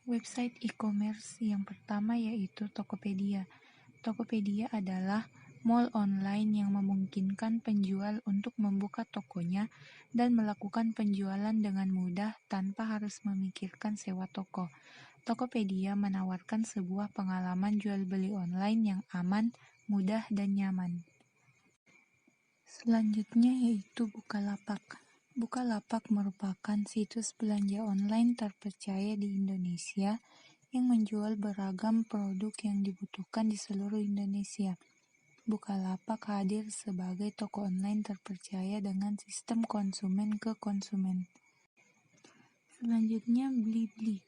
Website e-commerce yang pertama yaitu Tokopedia. Tokopedia adalah mall online yang memungkinkan penjual untuk membuka tokonya dan melakukan penjualan dengan mudah tanpa harus memikirkan sewa toko. Tokopedia menawarkan sebuah pengalaman jual beli online yang aman, mudah, dan nyaman. Selanjutnya yaitu Bukalapak. Bukalapak merupakan situs belanja online terpercaya di Indonesia yang menjual beragam produk yang dibutuhkan di seluruh Indonesia. Bukalapak hadir sebagai toko online terpercaya dengan sistem konsumen ke konsumen. Selanjutnya Blibli.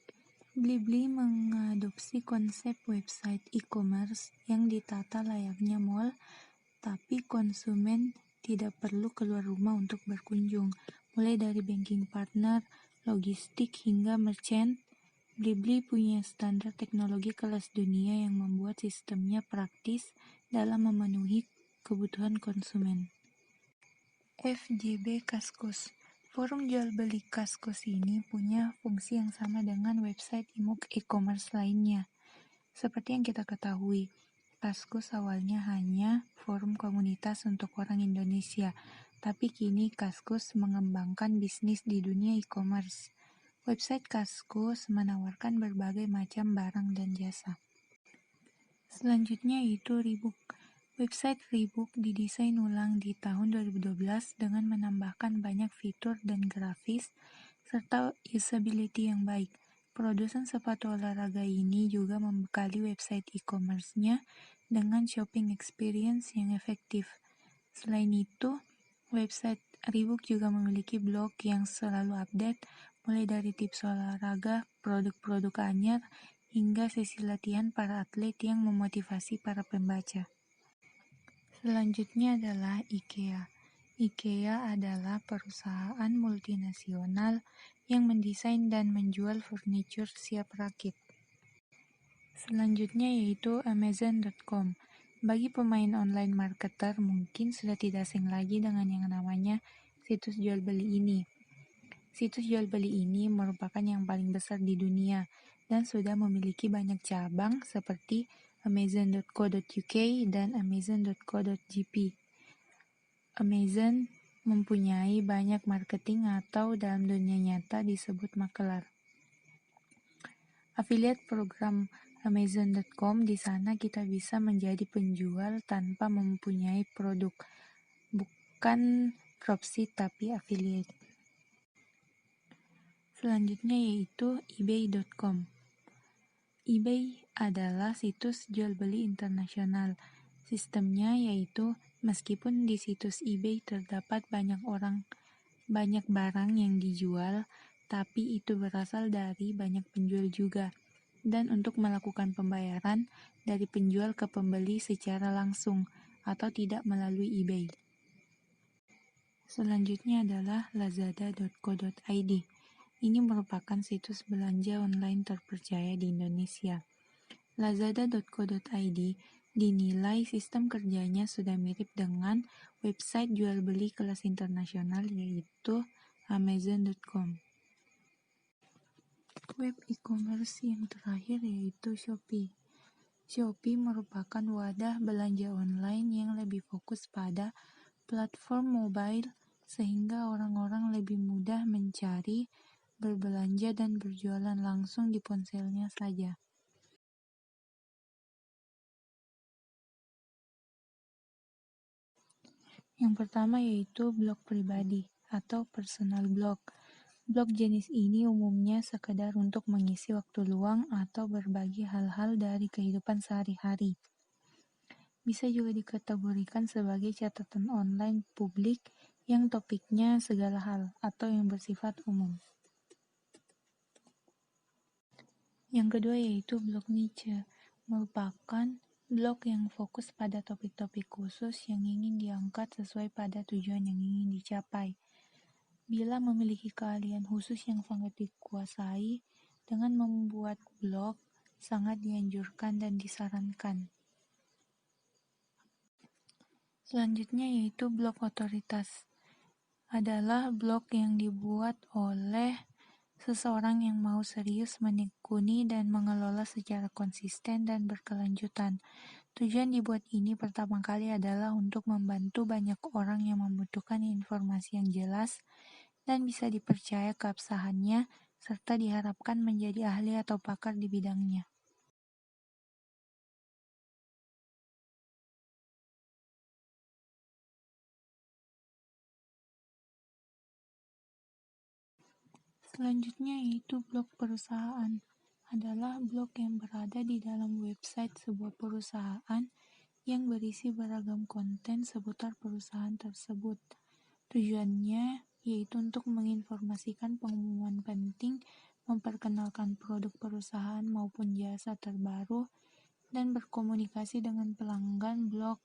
Blibli mengadopsi konsep website e-commerce yang ditata layaknya mall, tapi konsumen tidak perlu keluar rumah untuk berkunjung. Mulai dari banking partner, logistik, hingga merchant, Blibli punya standar teknologi kelas dunia yang membuat sistemnya praktis dalam memenuhi kebutuhan konsumen. FJB Kaskus. Forum jual beli Kaskus ini punya fungsi yang sama dengan website e-commerce lainnya. Seperti yang kita ketahui, Kaskus awalnya hanya forum komunitas untuk orang Indonesia, tapi kini Kaskus mengembangkan bisnis di dunia e-commerce. Website Kaskus menawarkan berbagai macam barang dan jasa. Selanjutnya yaitu Reebok. Website Reebok didesain ulang di tahun 2012 dengan menambahkan banyak fitur dan grafis serta usability yang baik. Produsen sepatu olahraga ini juga membekali website e-commerce-nya dengan shopping experience yang efektif. Selain itu, website Reebok juga memiliki blog yang selalu update, mulai dari tips olahraga, produk-produk anyar, hingga sesi latihan para atlet yang memotivasi para pembaca. Selanjutnya adalah IKEA. IKEA adalah perusahaan multinasional yang mendesain dan menjual furniture siap rakit. Selanjutnya yaitu Amazon.com. Bagi pemain online marketer mungkin sudah tidak asing lagi dengan yang namanya situs jual beli ini. Situs jual beli ini merupakan yang paling besar di dunia dan sudah memiliki banyak cabang seperti Amazon.co.uk dan Amazon.co.jp. Amazon mempunyai banyak marketing atau dalam dunia nyata disebut makelar. Affiliate program Amazon.com, di sana kita bisa menjadi penjual tanpa mempunyai produk. Bukan dropship tapi affiliate. Selanjutnya yaitu ebay.com. eBay adalah situs jual beli internasional. Sistemnya yaitu meskipun di situs eBay terdapat banyak barang yang dijual, tapi itu berasal dari banyak penjual juga. Dan untuk melakukan pembayaran dari penjual ke pembeli secara langsung atau tidak melalui eBay. Selanjutnya adalah lazada.co.id. Ini merupakan situs belanja online terpercaya di Indonesia. Lazada.co.id dinilai sistem kerjanya sudah mirip dengan website jual beli kelas internasional yaitu Amazon.com. Web e-commerce yang terakhir yaitu Shopee. Shopee merupakan wadah belanja online yang lebih fokus pada platform mobile sehingga orang-orang lebih mudah mencari, berbelanja, dan berjualan langsung di ponselnya saja. Yang pertama yaitu blog pribadi atau personal blog. Blog jenis ini umumnya sekedar untuk mengisi waktu luang atau berbagi hal-hal dari kehidupan sehari-hari. Bisa juga dikategorikan sebagai catatan online publik yang topiknya segala hal atau yang bersifat umum. Yang kedua yaitu blog niche, merupakan blog yang fokus pada topik-topik khusus yang ingin diangkat sesuai pada tujuan yang ingin dicapai. Bila memiliki keahlian khusus yang sangat dikuasai, dengan membuat blog sangat dianjurkan dan disarankan. Selanjutnya yaitu blog otoritas. adalah blog yang dibuat oleh seseorang yang mau serius menekuni dan mengelola secara konsisten dan berkelanjutan. Tujuan dibuat ini pertama kali adalah untuk membantu banyak orang yang membutuhkan informasi yang jelas dan bisa dipercaya keabsahannya, serta diharapkan menjadi ahli atau pakar di bidangnya. Selanjutnya yaitu blog perusahaan. Adalah blog yang berada di dalam website sebuah perusahaan yang berisi beragam konten seputar perusahaan tersebut. Tujuannya yaitu untuk menginformasikan pengumuman penting, memperkenalkan produk perusahaan maupun jasa terbaru, dan berkomunikasi dengan pelanggan blog.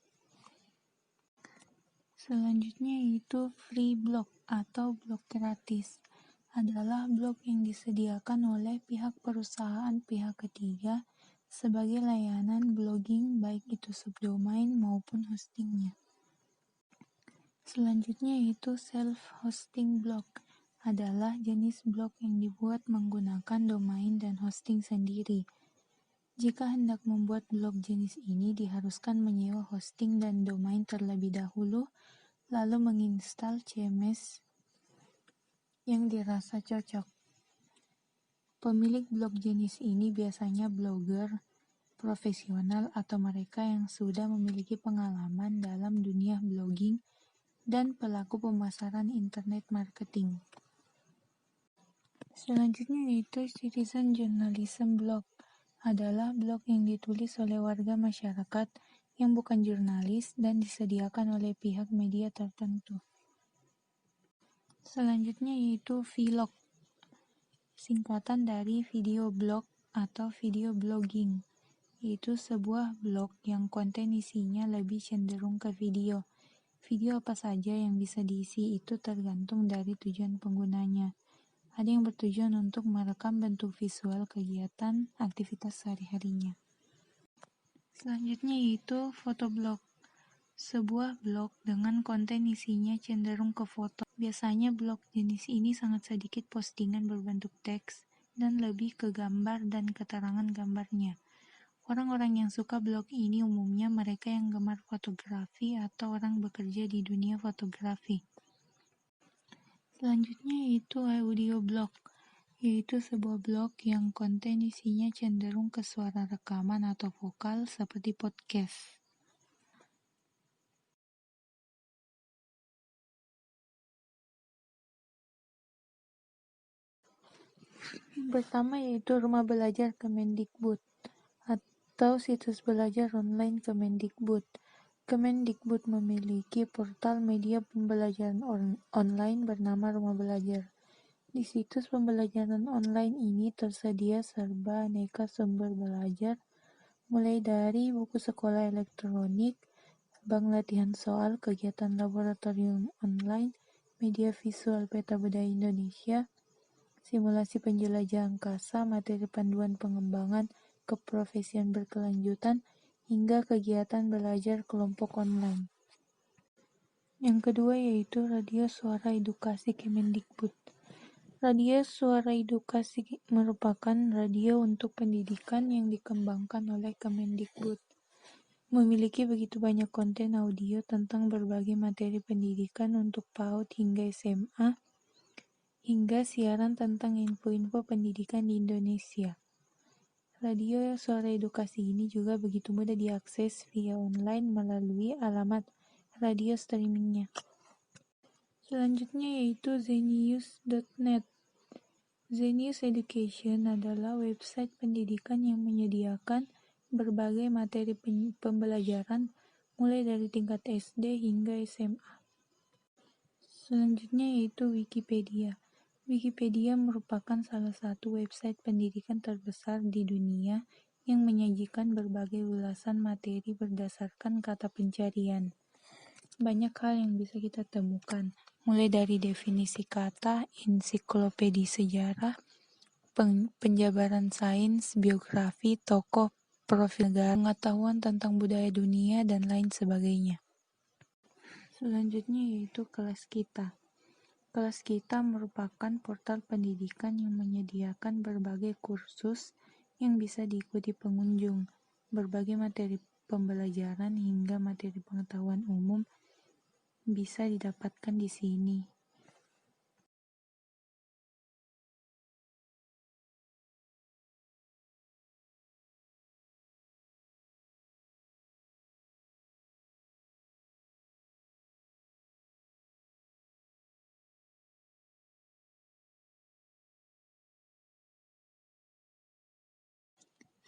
Selanjutnya yaitu free blog atau blog gratis. Adalah blog yang disediakan oleh pihak perusahaan pihak ketiga sebagai layanan blogging baik itu subdomain maupun hostingnya. Selanjutnya yaitu self-hosting blog. Adalah jenis blog yang dibuat menggunakan domain dan hosting sendiri. Jika hendak membuat blog jenis ini diharuskan menyewa hosting dan domain terlebih dahulu, lalu menginstal CMS yang dirasa cocok. Pemilik blog jenis ini biasanya blogger profesional atau mereka yang sudah memiliki pengalaman dalam dunia blogging dan pelaku pemasaran internet marketing. Selanjutnya yaitu citizen journalism blog. Adalah blog yang ditulis oleh warga masyarakat yang bukan jurnalis dan disediakan oleh pihak media tertentu. Selanjutnya yaitu vlog, singkatan dari video blog atau video blogging, yaitu sebuah blog yang konten isinya lebih cenderung ke video. Video apa saja yang bisa diisi itu tergantung dari tujuan penggunanya. Ada yang bertujuan untuk merekam bentuk visual kegiatan aktivitas sehari-harinya. Selanjutnya yaitu fotoblog. Sebuah blog dengan konten isinya cenderung ke foto. Biasanya blog jenis ini sangat sedikit postingan berbentuk teks dan lebih ke gambar dan keterangan gambarnya. Orang-orang yang suka blog ini umumnya mereka yang gemar fotografi atau orang bekerja di dunia fotografi. Selanjutnya yaitu audio blog, yaitu sebuah blog yang konten isinya cenderung ke suara rekaman atau vokal seperti podcast. Pertama yaitu Rumah Belajar Kemendikbud atau situs belajar online Kemendikbud. Kemendikbud memiliki portal media pembelajaran online bernama Rumah Belajar. Di situs pembelajaran online ini tersedia serba aneka sumber belajar, mulai dari buku sekolah elektronik, bank latihan soal, kegiatan laboratorium online, media visual peta budaya Indonesia, simulasi penjelajah angkasa, materi panduan pengembangan keprofesian berkelanjutan, hingga kegiatan belajar kelompok online. Yang kedua yaitu Radio Suara Edukasi Kemendikbud. Radio Suara Edukasi merupakan radio untuk pendidikan yang dikembangkan oleh Kemendikbud. Memiliki begitu banyak konten audio tentang berbagai materi pendidikan untuk PAUD hingga SMA, hingga siaran tentang info-info pendidikan di Indonesia. Radio Suara Edukasi ini juga begitu mudah diakses via online melalui alamat radio streamingnya. Selanjutnya yaitu zenius.net. Zenius Education adalah website pendidikan yang menyediakan berbagai materi pembelajaran mulai dari tingkat SD hingga SMA. Selanjutnya yaitu Wikipedia. Wikipedia merupakan salah satu website pendidikan terbesar di dunia yang menyajikan berbagai ulasan materi berdasarkan kata pencarian. Banyak hal yang bisa kita temukan, mulai dari definisi kata, ensiklopedi sejarah, penjabaran sains, biografi, tokoh, profil negara, pengetahuan tentang budaya dunia, dan lain sebagainya. Selanjutnya yaitu kelas kita. Kelas Kita merupakan portal pendidikan yang menyediakan berbagai kursus yang bisa diikuti pengunjung, berbagai materi pembelajaran hingga materi pengetahuan umum bisa didapatkan di sini.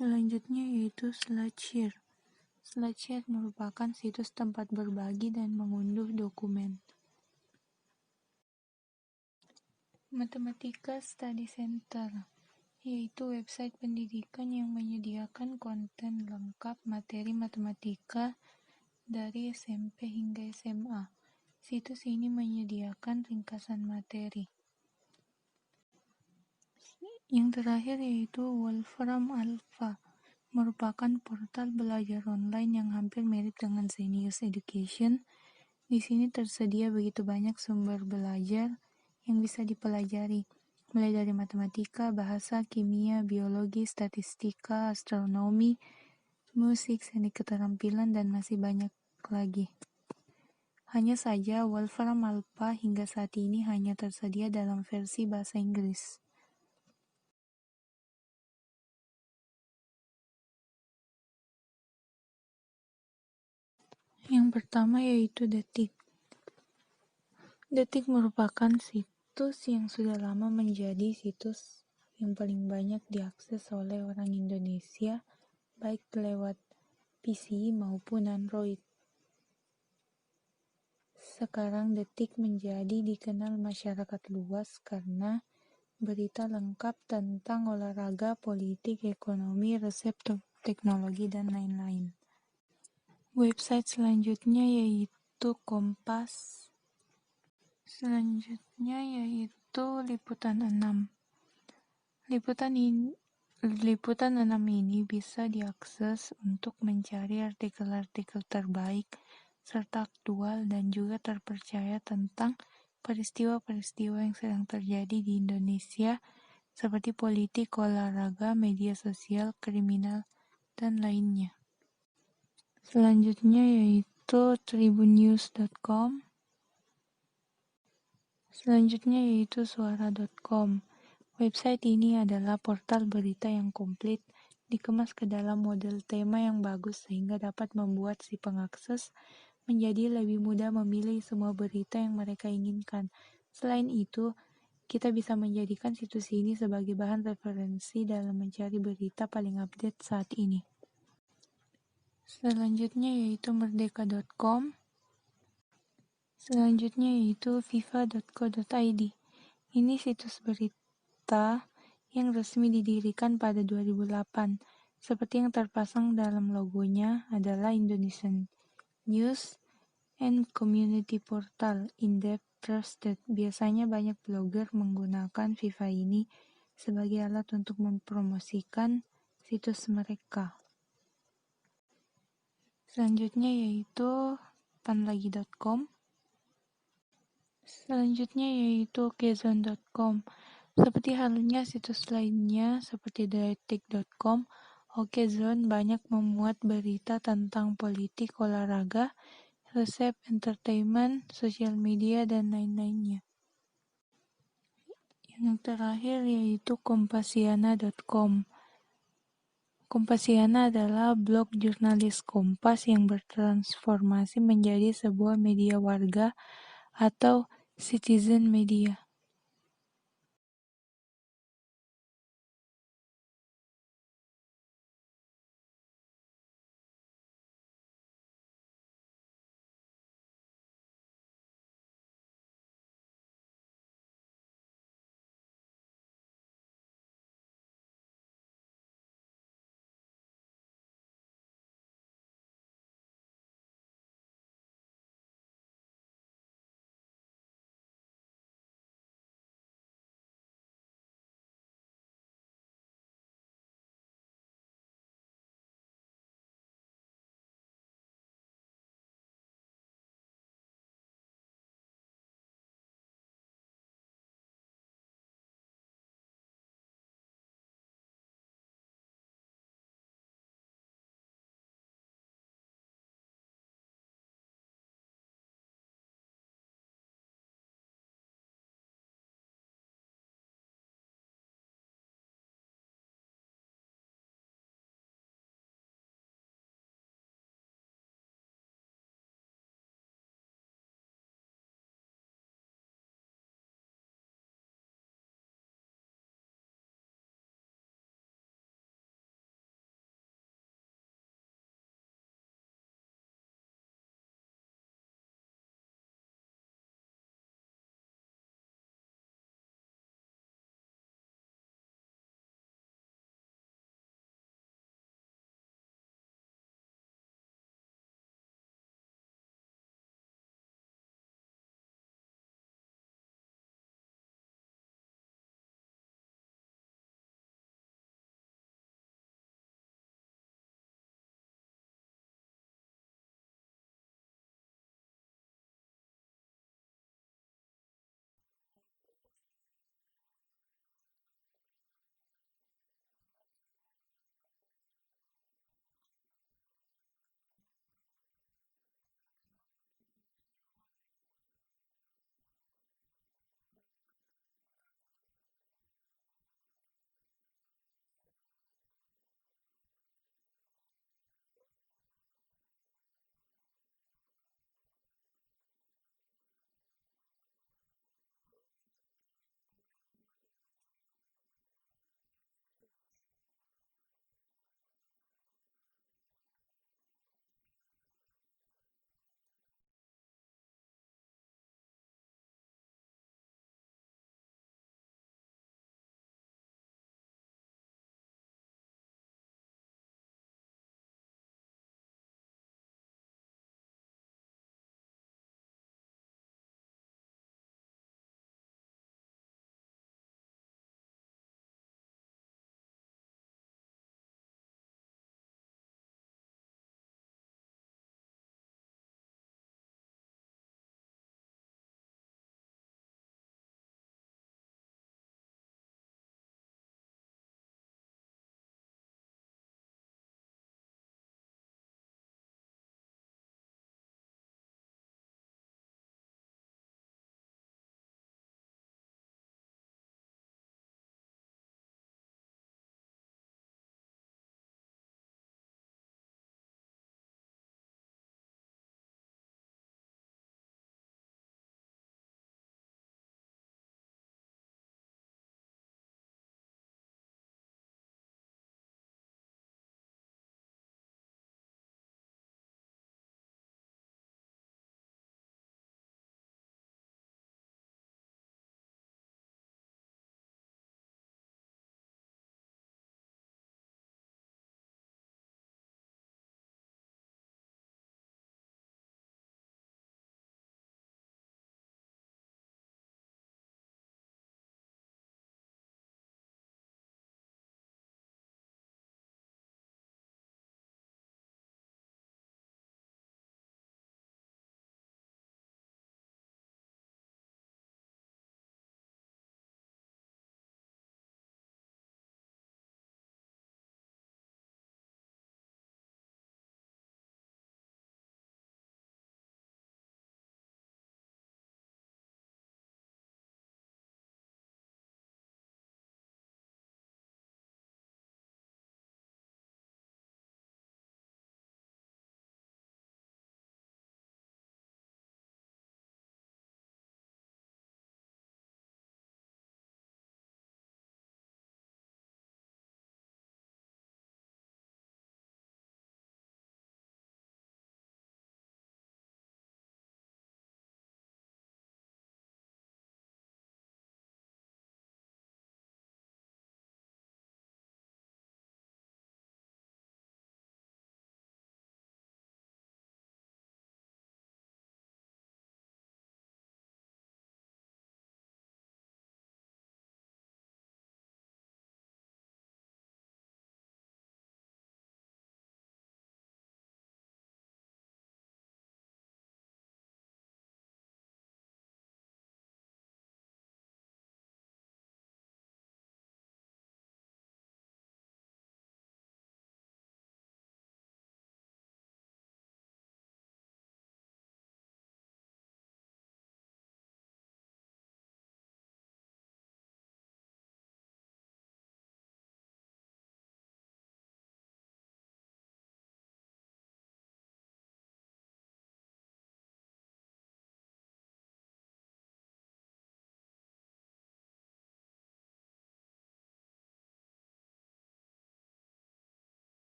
Selanjutnya yaitu SlideShare. SlideShare merupakan situs tempat berbagi dan mengunduh dokumen. Matematika Study Center, yaitu website pendidikan yang menyediakan konten lengkap materi matematika dari SMP hingga SMA. Situs ini menyediakan ringkasan materi. Yang terakhir yaitu Wolfram Alpha, merupakan portal belajar online yang hampir mirip dengan Zenius Education. Di sini tersedia begitu banyak sumber belajar yang bisa dipelajari, mulai dari matematika, bahasa, kimia, biologi, statistika, astronomi, musik, seni keterampilan, dan masih banyak lagi. Hanya saja, Wolfram Alpha hingga saat ini hanya tersedia dalam versi bahasa Inggris. Yang pertama yaitu Detik. Detik merupakan situs yang sudah lama menjadi situs yang paling banyak diakses oleh orang Indonesia, baik lewat PC maupun Android. Sekarang Detik menjadi dikenal masyarakat luas karena berita lengkap tentang olahraga, politik, ekonomi, resep, teknologi, dan lain-lain. Website selanjutnya yaitu Kompas. Selanjutnya yaitu Liputan 6. Liputan 6 ini bisa diakses untuk mencari artikel-artikel terbaik serta aktual dan juga terpercaya tentang peristiwa-peristiwa yang sedang terjadi di Indonesia seperti politik, olahraga, media sosial, kriminal, dan lainnya. Selanjutnya yaitu tribunnews.com. Selanjutnya yaitu suara.com. Website ini adalah portal berita yang komplit, dikemas ke dalam model tema yang bagus sehingga dapat membuat si pengakses menjadi lebih mudah memilih semua berita yang mereka inginkan. Selain itu, kita bisa menjadikan situs ini sebagai bahan referensi dalam mencari berita paling update saat ini. Selanjutnya yaitu merdeka.com. Selanjutnya yaitu fifa.co.id. Ini situs berita yang resmi didirikan pada 2008. Seperti yang terpasang dalam logonya adalah Indonesian News and Community Portal, in-depth, trusted. Biasanya banyak blogger menggunakan FIFA ini sebagai alat untuk mempromosikan situs mereka. Selanjutnya yaitu panlagi.com. Selanjutnya yaitu okezone.com. Seperti halnya situs lainnya seperti detik.com, Okezone banyak memuat berita tentang politik, olahraga, resep, entertainment, sosial media, dan lain-lainnya. Yang terakhir yaitu kompasiana.com. Kompasiana adalah blog jurnalis Kompas yang bertransformasi menjadi sebuah media warga atau citizen media.